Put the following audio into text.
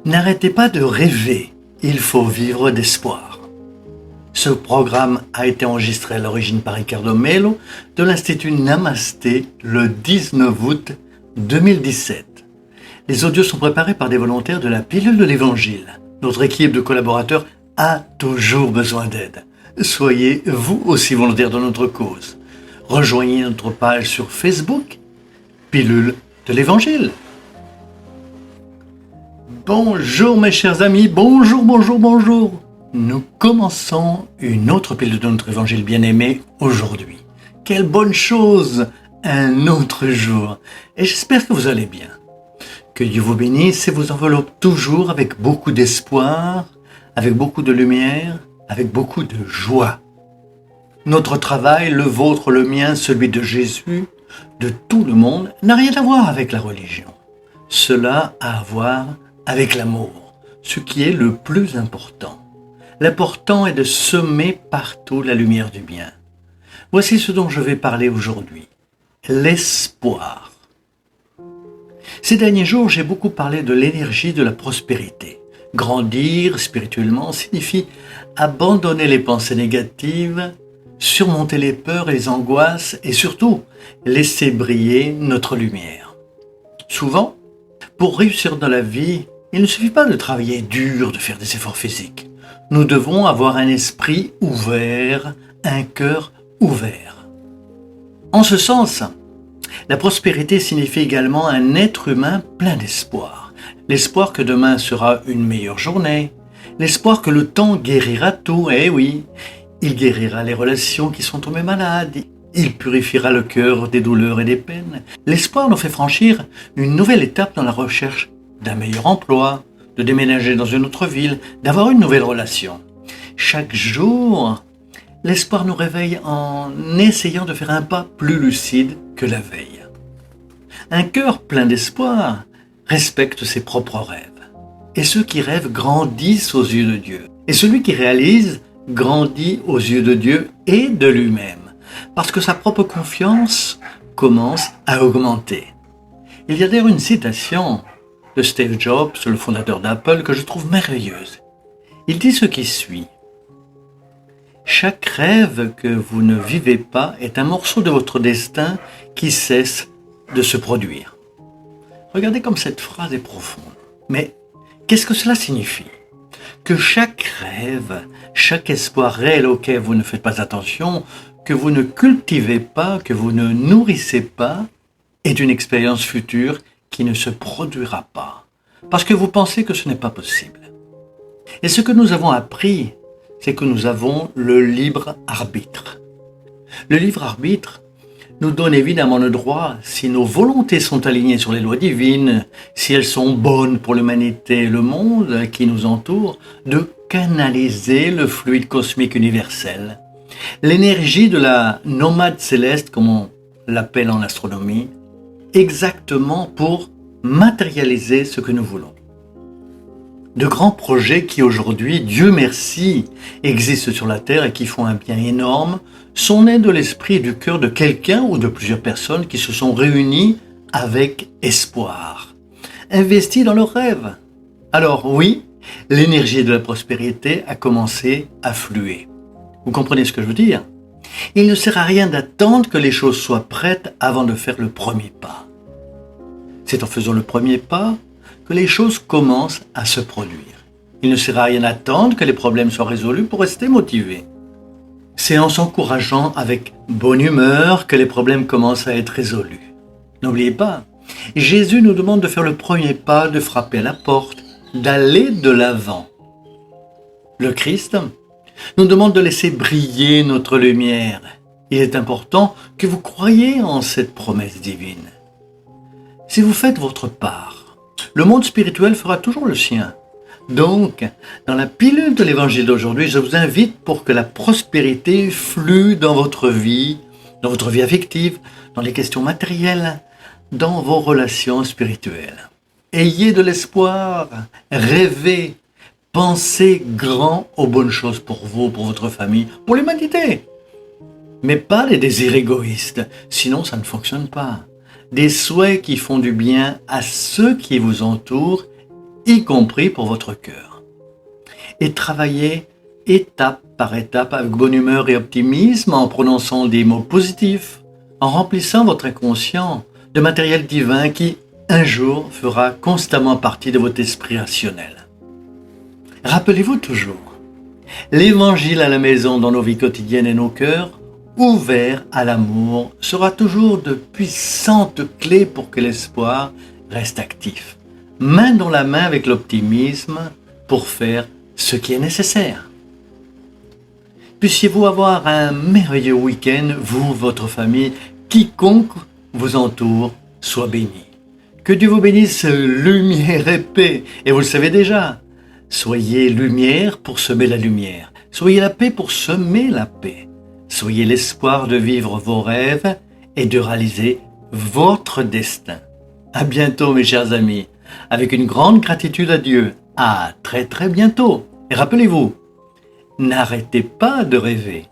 N'arrêtez pas de rêver, il faut vivre d'espoir. Ce programme a été enregistré à l'origine par Ricardo Melo de l'Institut Namasté le 19 août 2017. Les audios sont préparés par des volontaires de la pilule de l'Évangile. Notre équipe de collaborateurs a toujours besoin d'aide. Soyez vous aussi volontaires de notre cause. Rejoignez notre page sur Facebook, Pilule de l'Évangile. Bonjour mes chers amis, bonjour. Nous commençons une autre pilule de notre évangile bien-aimé aujourd'hui. Quelle bonne chose, un autre jour. Et j'espère que vous allez bien. Que Dieu vous bénisse et vous enveloppe toujours avec beaucoup d'espoir, avec beaucoup de lumière, avec beaucoup de joie. Notre travail, le vôtre, le mien, celui de Jésus, de tout le monde, n'a rien à voir avec la religion. Cela a à voir avec l'amour, ce qui est le plus important. L'important est de semer partout la lumière du bien. Voici ce dont je vais parler aujourd'hui. L'espoir. Ces derniers jours, j'ai beaucoup parlé de l'énergie de la prospérité. Grandir spirituellement signifie abandonner les pensées négatives, surmonter les peurs et les angoisses et surtout laisser briller notre lumière. Souvent, pour réussir dans la vie, il ne suffit pas de travailler dur, de faire des efforts physiques. Nous devons avoir un esprit ouvert, un cœur ouvert. En ce sens, la prospérité signifie également un être humain plein d'espoir. L'espoir que demain sera une meilleure journée, l'espoir que le temps guérira tout, eh oui, il guérira les relations qui sont tombées malades, il purifiera le cœur des douleurs et des peines. L'espoir nous fait franchir une nouvelle étape dans la recherche d'un meilleur emploi, de déménager dans une autre ville, d'avoir une nouvelle relation. Chaque jour, l'espoir nous réveille en essayant de faire un pas plus lucide que la veille. Un cœur plein d'espoir respecte ses propres rêves. Et ceux qui rêvent grandissent aux yeux de Dieu. Et celui qui réalise grandit aux yeux de Dieu et de lui-même, parce que sa propre confiance commence à augmenter. Il y a d'ailleurs une citation de Steve Jobs, le fondateur d'Apple, que je trouve merveilleuse. Il dit ce qui suit. « Chaque rêve que vous ne vivez pas est un morceau de votre destin qui cesse de se produire. » Regardez comme cette phrase est profonde. Mais qu'est-ce que cela signifie ? Que chaque rêve, chaque espoir réel auquel vous ne faites pas attention, que vous ne cultivez pas, que vous ne nourrissez pas, est une expérience future qui ne se produira pas, parce que vous pensez que ce n'est pas possible. Et ce que nous avons appris, c'est que nous avons le libre arbitre. Le libre arbitre nous donne évidemment le droit, si nos volontés sont alignées sur les lois divines, si elles sont bonnes pour l'humanité et le monde qui nous entoure, de canaliser le fluide cosmique universel. L'énergie de la nomade céleste, comme on l'appelle en astronomie, exactement pour matérialiser ce que nous voulons. De grands projets qui aujourd'hui, Dieu merci, existent sur la terre et qui font un bien énorme, sont nés de l'esprit et du cœur de quelqu'un ou de plusieurs personnes qui se sont réunies avec espoir, investis dans leurs rêves. Alors oui, l'énergie de la prospérité a commencé à fluer. Vous comprenez ce que je veux dire ? Il ne sert à rien d'attendre que les choses soient prêtes avant de faire le premier pas. C'est en faisant le premier pas que les choses commencent à se produire. Il ne sert à rien d'attendre que les problèmes soient résolus pour rester motivé. C'est en s'encourageant avec bonne humeur que les problèmes commencent à être résolus. N'oubliez pas, Jésus nous demande de faire le premier pas, de frapper à la porte, d'aller de l'avant. Le Christ nous demande de laisser briller notre lumière. Il est important que vous croyiez en cette promesse divine. Si vous faites votre part, le monde spirituel fera toujours le sien. Donc, dans la pilule de l'évangile d'aujourd'hui, je vous invite pour que la prospérité flue dans votre vie affective, dans les questions matérielles, dans vos relations spirituelles. Ayez de l'espoir, rêvez, Pensez grand aux bonnes choses pour vous, pour votre famille, pour l'humanité. Mais pas les désirs égoïstes, sinon ça ne fonctionne pas. Des souhaits qui font du bien à ceux qui vous entourent, y compris pour votre cœur. Et travaillez étape par étape avec bonne humeur et optimisme en prononçant des mots positifs, en remplissant votre inconscient de matériel divin qui, un jour, fera constamment partie de votre esprit rationnel. Rappelez-vous toujours, l'évangile à la maison dans nos vies quotidiennes et nos cœurs, ouvert à l'amour, sera toujours de puissantes clés pour que l'espoir reste actif, main dans la main avec l'optimisme pour faire ce qui est nécessaire. Puissiez-vous avoir un merveilleux week-end, vous, votre famille, quiconque vous entoure, soit béni. Que Dieu vous bénisse, lumière et paix, et vous le savez déjà. Soyez lumière pour semer la lumière. Soyez la paix pour semer la paix. Soyez l'espoir de vivre vos rêves et de réaliser votre destin. À bientôt mes chers amis. Avec une grande gratitude à Dieu. À très très bientôt. Et rappelez-vous, n'arrêtez pas de rêver.